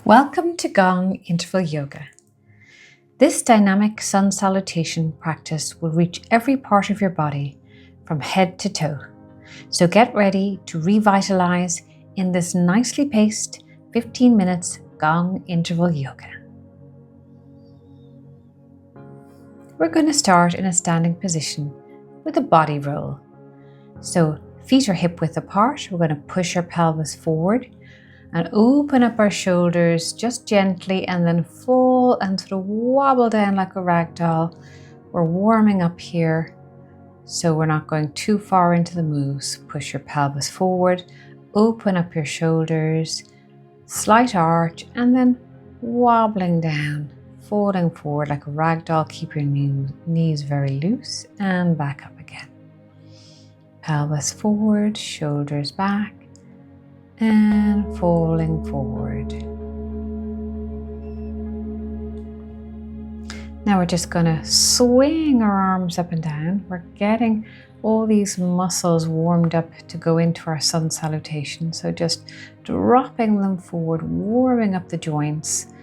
Welcome to Gong Interval Yoga. This dynamic sun salutation practice will reach every part of your body from head to toe. So get ready to revitalise in this nicely paced 15 minutes Gong Interval Yoga. We're going to start in a standing position with a body roll. So feet are hip width apart. We're going to push our pelvis forward and open up our shoulders just gently and then fall and sort of wobble down like a rag doll. We're warming up here, so we're not going too far into the moves. Push your pelvis forward, open up your shoulders, slight arch, and then wobbling down, falling forward like a rag doll. Keep your knees very loose and back up again. Pelvis forward, shoulders back, and falling forward. Now we're just going to swing our arms up and down. We're getting all these muscles warmed up to go into our sun salutation. So just dropping them forward, warming up the joints,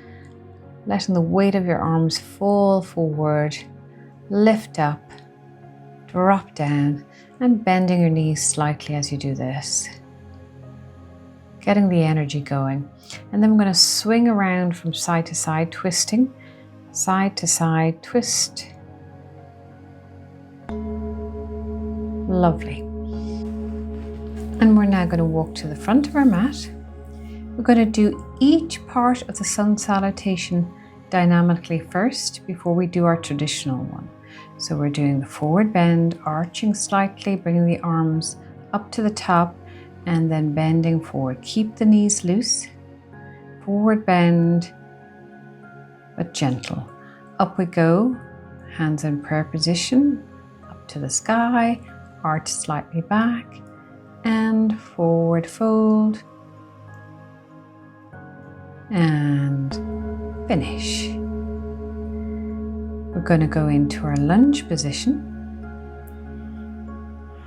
letting the weight of your arms fall forward, lift up, drop down, and bending your knees slightly as you do this. Getting the energy going. And then we're going to swing around from side to side, twisting, side to side, twist. Lovely. And we're now going to walk to the front of our mat. We're going to do each part of the sun salutation dynamically first before we do our traditional one. So we're doing the forward bend, arching slightly, bringing the arms up to the top, and then bending forward. Keep the knees loose. Forward bend, but gentle. Up we go. Hands in prayer position. Up to the sky. Arch slightly back. And forward fold. And finish. We're going to go into our lunge position.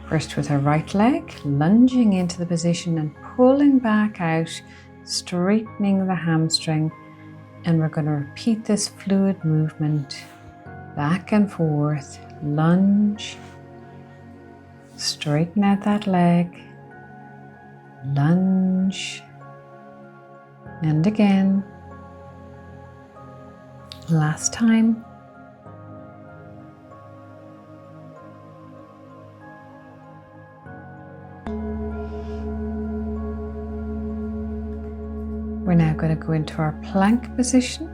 First with our right leg, lunging into the position and pulling back out, straightening the hamstring. And we're going to repeat this fluid movement back and forth. Lunge, straighten out that leg, lunge, and again. Last time. We're now going to go into our plank position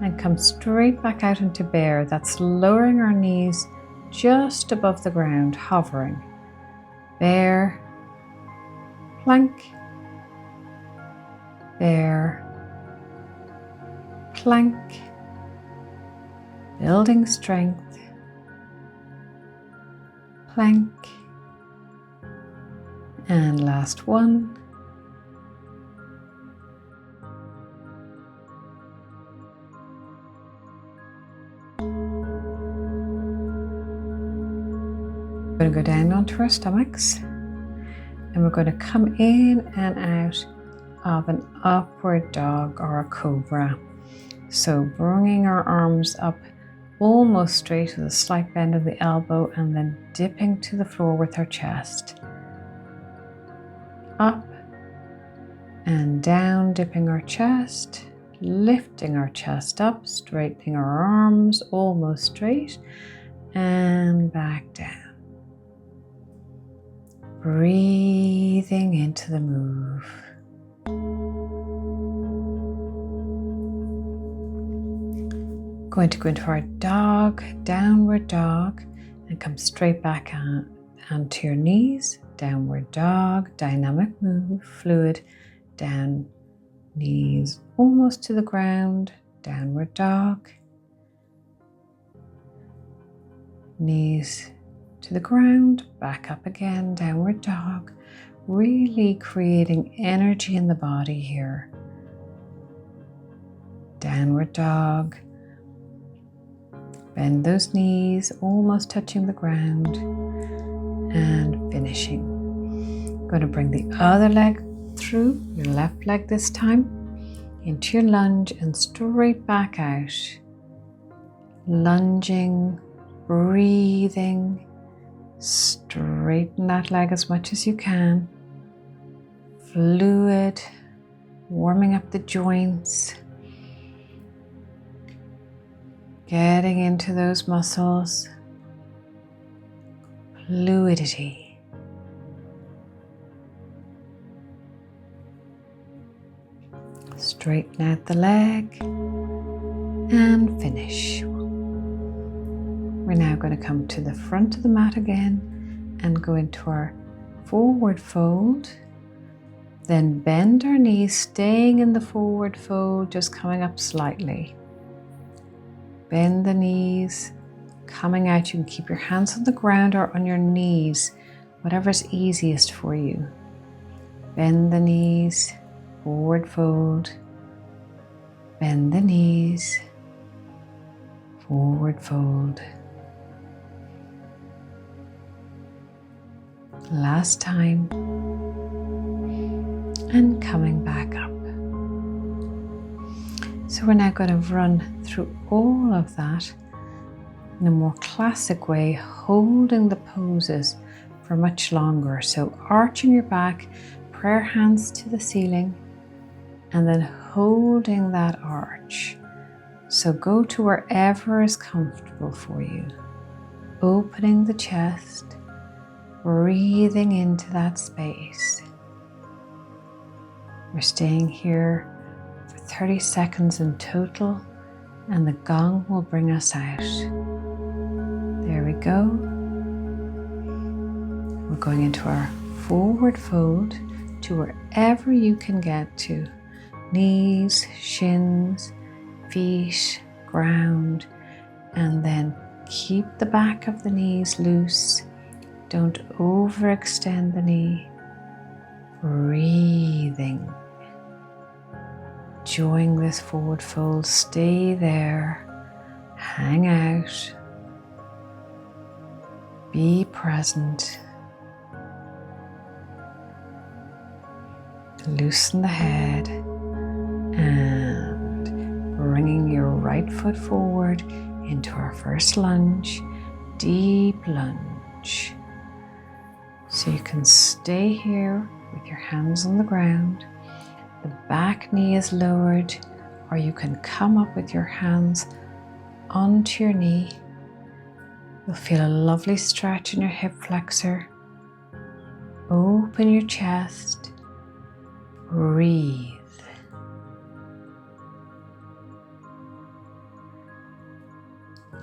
and come straight back out into bear. That's lowering our knees just above the ground, hovering. Bear, plank, bear, plank, building strength, plank, and last one. We're going to go down onto our stomachs and we're going to come in and out of an upward dog or a cobra. So bringing our arms up almost straight with a slight bend of the elbow and then dipping to the floor with our chest. Up and down, dipping our chest, lifting our chest up, straightening our arms almost straight, and back down. Breathing into the move. Going to go into our dog, downward dog, and come straight back onto your knees. Downward dog, dynamic move, fluid, down, knees almost to the ground, downward dog, knees to the ground, back up again, downward dog, really creating energy in the body here. Downward dog, bend those knees, almost touching the ground, and finishing. Going to bring the other leg through, your left leg this time. into your lunge and straight back out. Lunging, breathing, straighten that leg as much as you can. Fluid, warming up the joints, getting into those muscles. Fluidity. Straighten out the leg and finish. We're now going to come to the front of the mat again and go into our forward fold. Then bend our knees, staying in the forward fold, just coming up slightly. Bend the knees, coming out. You can keep your hands on the ground or on your knees, whatever's easiest for you. Bend the knees, forward fold. Bend the knees, forward fold. Last time. And coming back up. So we're now going to run through all of that in a more classic way, holding the poses for much longer. So arching your back, prayer hands to the ceiling, and then holding that arch. So go to wherever is comfortable for you. Opening the chest, breathing into that space. We're staying here for 30 seconds in total, and the gong will bring us out. There we go. We're going into our forward fold to wherever you can get to. Knees, shins, feet, ground, and then keep the back of the knees loose. Don't overextend the knee. Breathing. Enjoying this forward fold. Stay there. Hang out. Be present. Loosen the head and bringing your right foot forward into our first lunge. Deep lunge. So you can stay here with your hands on the ground. The back knee is lowered, or you can come up with your hands onto your knee. You'll feel a lovely stretch in your hip flexor. Open your chest. Breathe.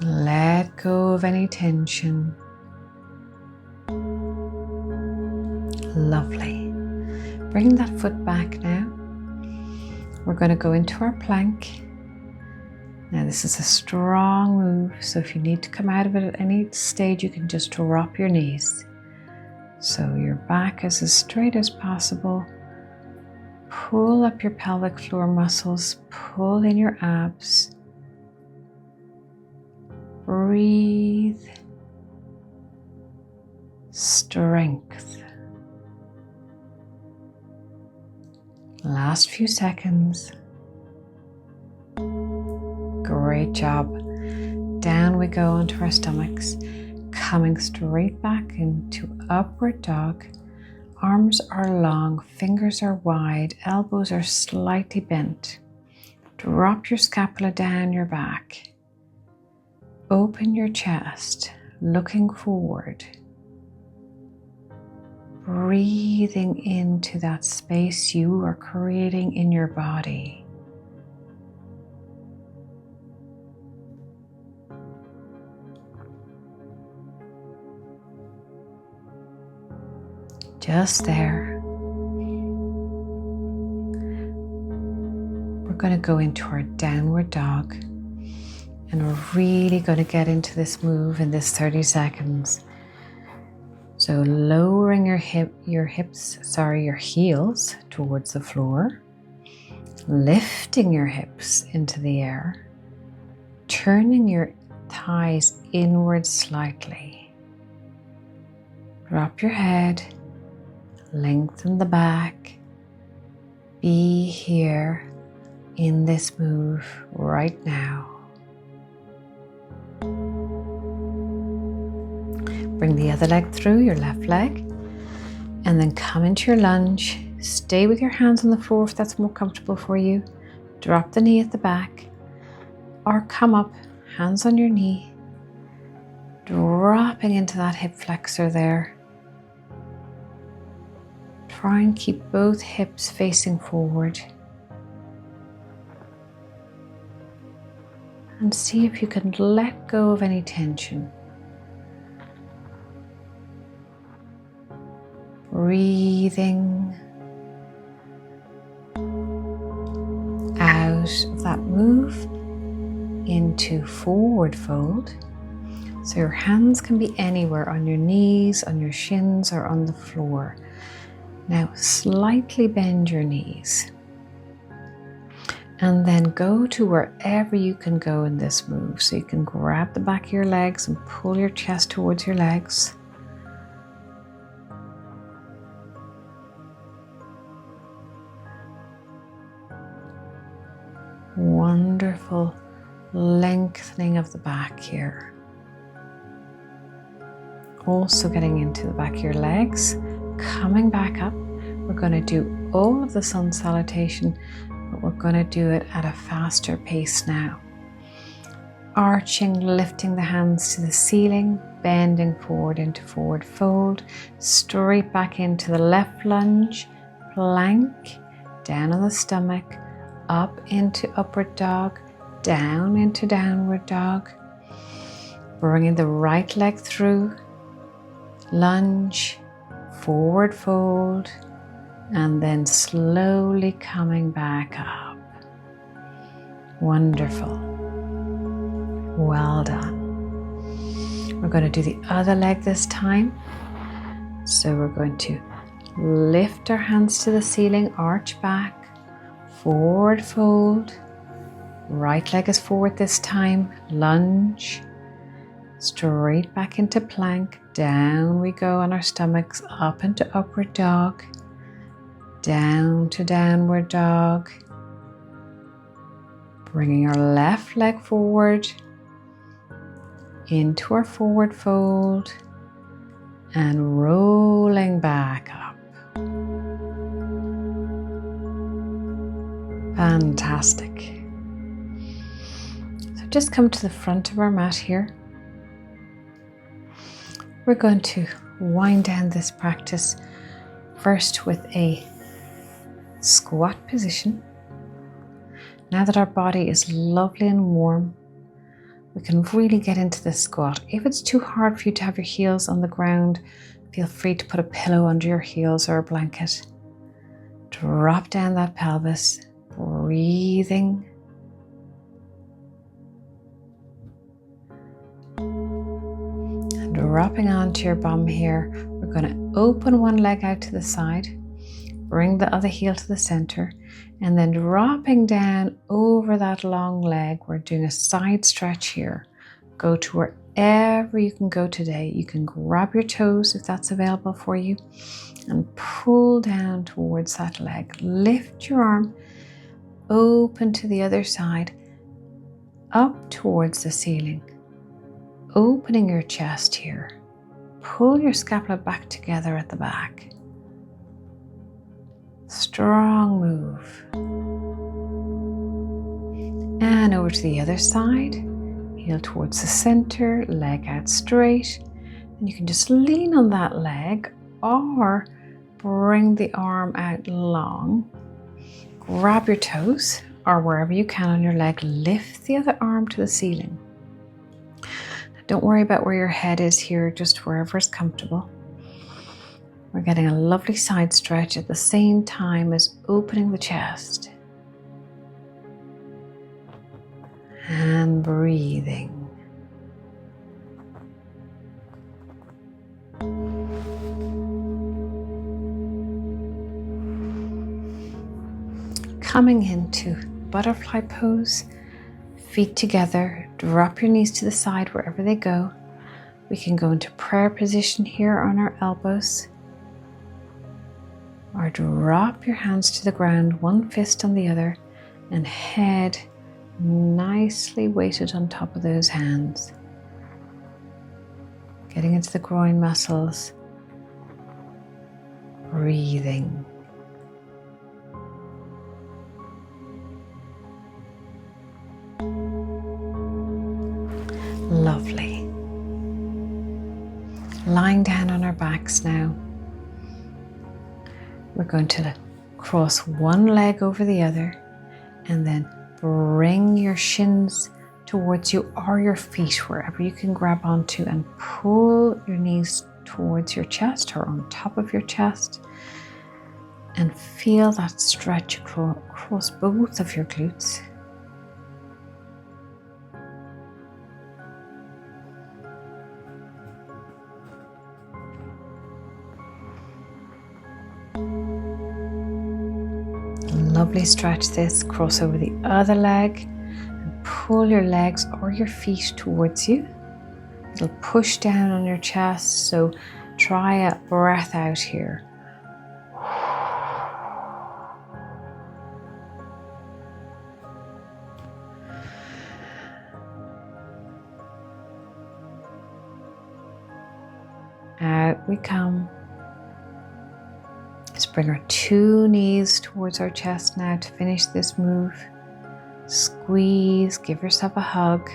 Let go of any tension. Lovely. Bring that foot back now. We're going to go into our plank. Now this is a strong move, so if you need to come out of it at any stage, you can just drop your knees. So your back is as straight as possible. Pull up your pelvic floor muscles, pull in your abs. Breathe. Strength. Last few seconds. Great job. Down we go onto our stomachs, coming straight back into upward dog. Arms are long, fingers are wide, elbows are slightly bent. Drop your scapula down your back. Open your chest, looking forward. Breathing into that space you are creating in your body. Just there. We're going to go into our downward dog, and we're really going to get into this move in this 30 seconds. So lowering your heels towards the floor, lifting your hips into the air, turning your thighs inward slightly. Drop your head, lengthen the back, be here in this move right now. Bring the other leg through, your left leg, and then come into your lunge. Stay with your hands on the floor if that's more comfortable for you. Drop the knee at the back, or come up, hands on your knee, dropping into that hip flexor there. Try and keep both hips facing forward. And see if you can let go of any tension. Breathing out of that move into forward fold. So your hands can be anywhere, on your knees, on your shins, or on the floor. Now slightly bend your knees. And then go to wherever you can go in this move. So you can grab the back of your legs and pull your chest towards your legs. Wonderful lengthening of the back here. Also getting into the back of your legs, coming back up. We're going to do all of the sun salutation, but we're going to do it at a faster pace now. Arching, lifting the hands to the ceiling, bending forward into forward fold, straight back into the left lunge, plank, down on the stomach, up into upward dog, down into downward dog. Bringing the right leg through, lunge, forward fold, and then slowly coming back up. Wonderful. Well done. We're going to do the other leg this time. So we're going to lift our hands to the ceiling, arch back, forward fold, right leg is forward this time, lunge, straight back into plank, down we go on our stomachs, up into upward dog, down to downward dog, bringing our left leg forward, into our forward fold, and rolling back up. Fantastic. So just come to the front of our mat here. We're going to wind down this practice first with a squat position. Now that our body is lovely and warm, we can really get into this squat. If it's too hard for you to have your heels on the ground, feel free to put a pillow under your heels or a blanket. Drop down that pelvis. Breathing. And dropping onto your bum here, we're going to open one leg out to the side, bring the other heel to the center, and then dropping down over that long leg. We're doing a side stretch here. Go to wherever you can go today. You can grab your toes if that's available for you and pull down towards that leg. Lift your arm. Open to the other side, up towards the ceiling, opening your chest here. Pull your scapula back together at the back. Strong move. And over to the other side, heel towards the center, leg out straight. And you can just lean on that leg or bring the arm out long. Grab your toes or wherever you can on your leg, lift the other arm to the ceiling. Don't worry about where your head is here, just wherever is comfortable. We're getting a lovely side stretch at the same time as opening the chest. And breathing. Coming into butterfly pose, feet together, drop your knees to the side wherever they go. We can go into prayer position here on our elbows, or drop your hands to the ground, one fist on the other, and head nicely weighted on top of those hands. Getting into the groin muscles, breathing. Lovely. Lying down on our backs now. We're going to cross one leg over the other and then bring your shins towards you or your feet, wherever you can grab onto, and pull your knees towards your chest or on top of your chest, and feel that stretch across both of your glutes. Lovely stretch this. Cross over the other leg and pull your legs or your feet towards you. It'll push down on your chest, so try a breath out here. Out we come. Let's bring our two knees towards our chest now to finish this move. Squeeze, give yourself a hug.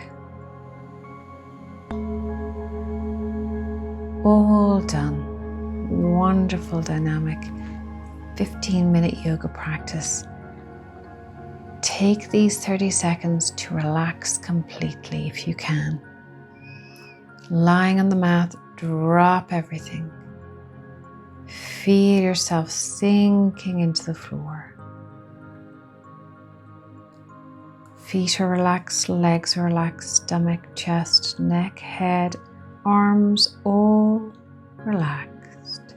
All done. Wonderful dynamic 15-minute yoga practice. Take these 30 seconds to relax completely if you can. Lying on the mat, drop everything. Feel yourself sinking into the floor. Feet are relaxed, legs are relaxed, stomach, chest, neck, head, arms, all relaxed.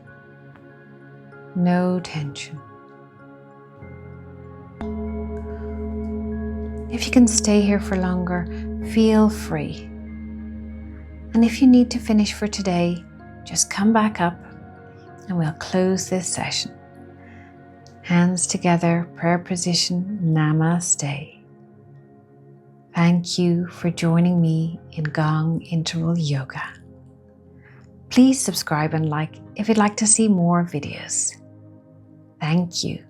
No tension. If you can stay here for longer, feel free. And if you need to finish for today, just come back up and we'll close this session. Hands together, prayer position, namaste. Thank you for joining me in Gong Interval Yoga. Please subscribe and like if you'd like to see more videos. Thank you.